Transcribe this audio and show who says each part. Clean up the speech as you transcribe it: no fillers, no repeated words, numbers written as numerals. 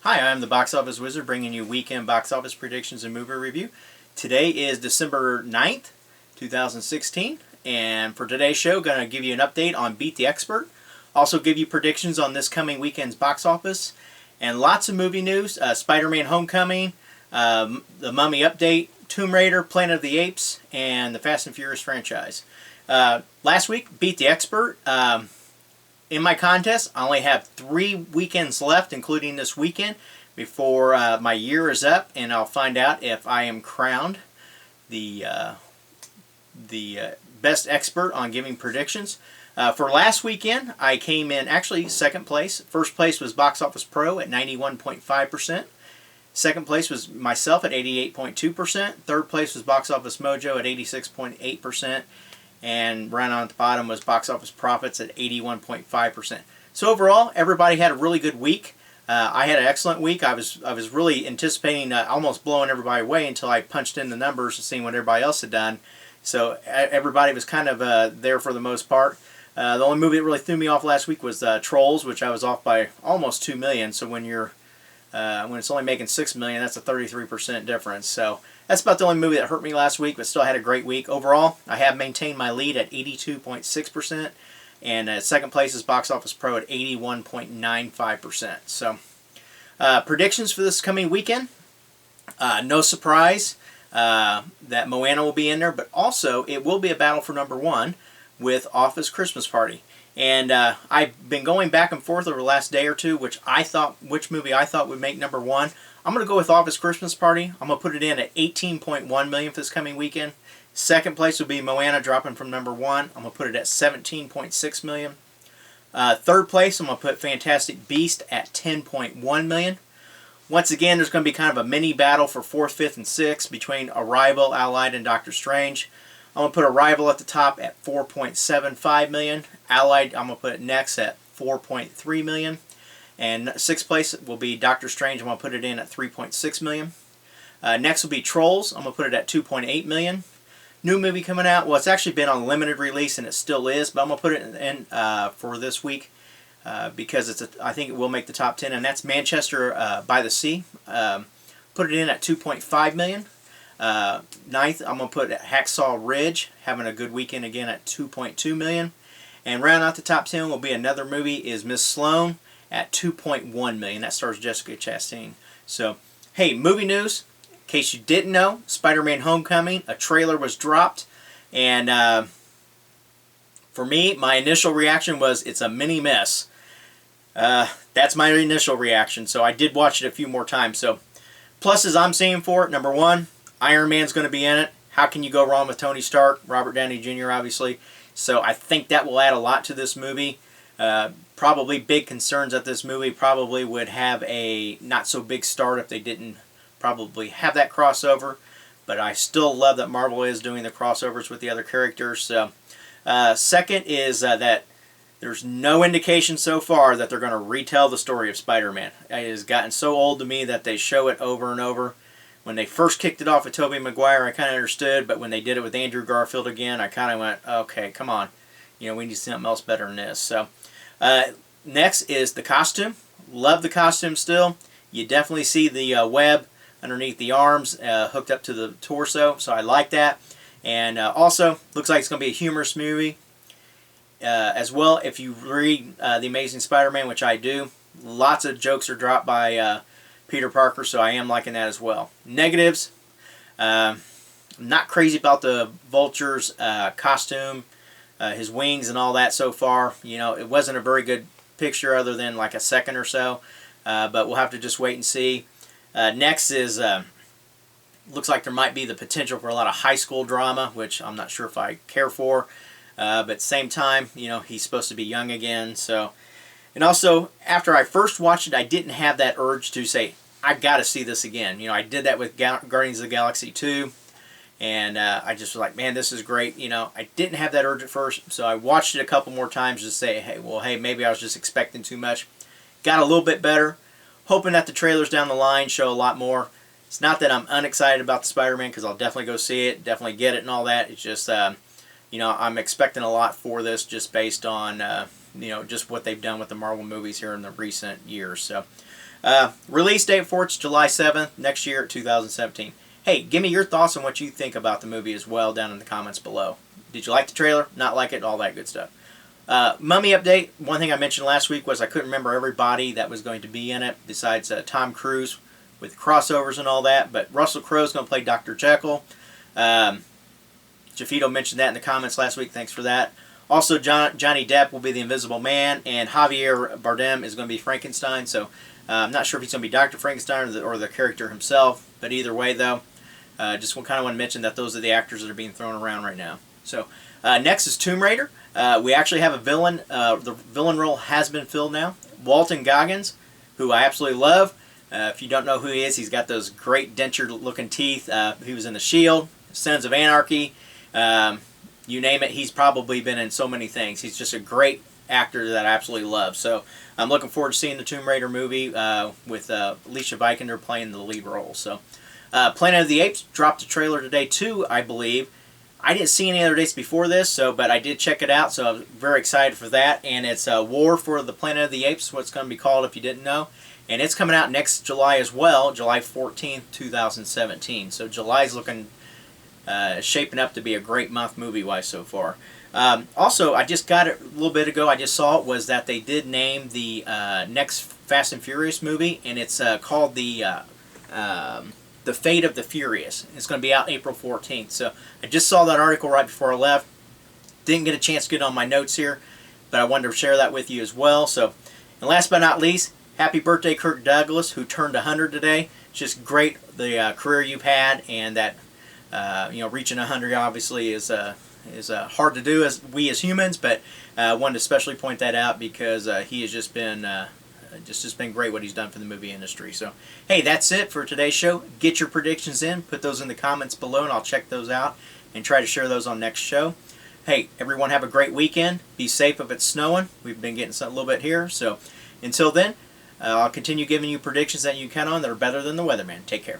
Speaker 1: Hi, I'm the Box Office Wizard bringing you weekend box office predictions and movie review. Today is December 9th, 2016, and for today's show, going to give you an update on Beat the Expert. Also give you predictions on this coming weekend's box office, and lots of movie news. Spider-Man Homecoming, the Mummy update, Tomb Raider, Planet of the Apes, and the Fast and Furious franchise. Last week, Beat the Expert. In my contest, I only have 3 weekends left, including this weekend, before my year is up, and I'll find out if I am crowned the best expert on giving predictions. For last weekend, I came in actually second place. First place was Box Office Pro at 91.5%. Second place was myself at 88.2%. Third place was Box Office Mojo at 86.8%. And right on the bottom was Box Office Profits at 81.5%. So overall, everybody had a really good week. I had an excellent week. I was really anticipating almost blowing everybody away until I punched in the numbers and seeing what everybody else had done. So everybody was kind of there for the most part. The only movie that really threw me off last week was Trolls, which I was off by almost $2 million. So when it's only making $6 million, that's a 33% difference. So that's about the only movie that hurt me last week, but still had a great week. Overall, I have maintained my lead at 82.6%, and second place is Box Office Pro at 81.95%. So predictions for this coming weekend. No surprise that Moana will be in there, but also it will be a battle for number 1 with Office Christmas Party. And I've been going back and forth over the last day or two which movie I thought would make number 1. I'm going to go with Office Christmas Party. I'm going to put it in at 18.1 million for this coming weekend. Second place would be Moana, dropping from number 1. I'm going to put it at 17.6 million. Third place, I'm going to put Fantastic Beast at 10.1 million. Once again, there's going to be kind of a mini battle for 4th, 5th, and 6th between Arrival, Allied, and Doctor Strange. I'm going to put Arrival at the top at 4.75 million. Allied, I'm going to put it next at 4.3 million. And 6th place will be Doctor Strange. I'm going to put it in at 3.6 million. Next will be Trolls. I'm going to put it at 2.8 million. New movie coming out. Well, it's actually been on limited release, and it still is, but I'm going to put it in for this week because I think it will make the top 10, and that's Manchester by the Sea. Put it in at 2.5 million. Ninth, I'm going to put Hacksaw Ridge, having a good weekend again at 2.2 million. And round out the top 10 will be another movie, is Miss Sloane at 2.1 million. That stars Jessica Chastain. So, hey, movie news. In case you didn't know, Spider-Man Homecoming, a trailer was dropped. And for me, my initial reaction was, it's a mini mess. That's my initial reaction. So I did watch it a few more times. So, pluses I'm seeing for it, number 1, Iron Man's going to be in it. How can you go wrong with Tony Stark? Robert Downey Jr., obviously. So I think that will add a lot to this movie. Probably big concerns that this movie probably would have a not so big start if they didn't probably have that crossover. But I still love that Marvel is doing the crossovers with the other characters. So second is that there's no indication so far that they're going to retell the story of Spider-Man. It has gotten so old to me that they show it over and over. When they first kicked it off with Tobey Maguire, I kind of understood, but when they did it with Andrew Garfield again, I kind of went, okay, come on. You know, we need something else better than this. So, next is the costume. Love the costume still. You definitely see the web underneath the arms hooked up to the torso, so I like that. And also, looks like it's going to be a humorous movie. As well, if you read The Amazing Spider-Man, which I do, lots of jokes are dropped by Peter Parker, so I am liking that as well. Negatives, I'm not crazy about the Vulture's costume, his wings and all that so far. You know, it wasn't a very good picture other than like a second or so, but we'll have to just wait and see. Next is, looks like there might be the potential for a lot of high school drama, which I'm not sure if I care for, but at the same time, you know, he's supposed to be young again, so. And also, after I first watched it, I didn't have that urge to say, I got to see this again. You know, I did that with Guardians of the Galaxy 2, and I just was like, man, this is great. You know, I didn't have that urge at first, so I watched it a couple more times to say, hey, maybe I was just expecting too much. Got a little bit better. Hoping that the trailers down the line show a lot more. It's not that I'm unexcited about the Spider-Man, because I'll definitely go see it, definitely get it and all that. It's just, you know, I'm expecting a lot for this just based on you know, just what they've done with the Marvel movies here in the recent years. So, Release date for it's July 7th, next year, 2017. Hey, give me your thoughts on what you think about the movie as well down in the comments below. Did you like the trailer? Not like it? All that good stuff. Mummy update. One thing I mentioned last week was I couldn't remember everybody that was going to be in it besides Tom Cruise with crossovers and all that. But Russell Crowe's going to play Dr. Jekyll. Jafito mentioned that in the comments last week. Thanks for that. Also, Johnny Depp will be the Invisible Man, and Javier Bardem is going to be Frankenstein. So I'm not sure if he's going to be Dr. Frankenstein or the character himself. But either way, though, just kind of want to mention that those are the actors that are being thrown around right now. So next is Tomb Raider. We actually have a villain. The villain role has been filled now. Walton Goggins, who I absolutely love. If you don't know who he is, he's got those great denture-looking teeth. He was in The Shield, Sons of Anarchy. You name it, he's probably been in so many things. He's just a great actor that I absolutely love. So I'm looking forward to seeing the Tomb Raider movie with Alicia Vikander playing the lead role. So Planet of the Apes dropped a trailer today too, I believe. I didn't see any other dates before this, but I did check it out, so I was very excited for that. And it's War for the Planet of the Apes, what it's going to be called if you didn't know. And it's coming out next July as well, July 14th, 2017. So July's looking shaping up to be a great month movie-wise so far. Also, I just got it a little bit ago, I just saw it, was that they did name the next Fast and Furious movie, and it's called The Fate of the Furious. It's going to be out April 14th. So I just saw that article right before I left. Didn't get a chance to get on my notes here, but I wanted to share that with you as well. So, and last but not least, happy birthday Kirk Douglas, who turned 100 today. It's just great the career you've had, and that reaching 100 obviously is hard to do as we as humans, but I wanted to especially point that out because he has just been great what he's done for the movie industry. So, hey, that's it for today's show. Get your predictions in. Put those in the comments below, and I'll check those out and try to share those on next show. Hey, everyone have a great weekend. Be safe if it's snowing. We've been getting a little bit here. So, until then, I'll continue giving you predictions that you count on that are better than the weatherman. Take care.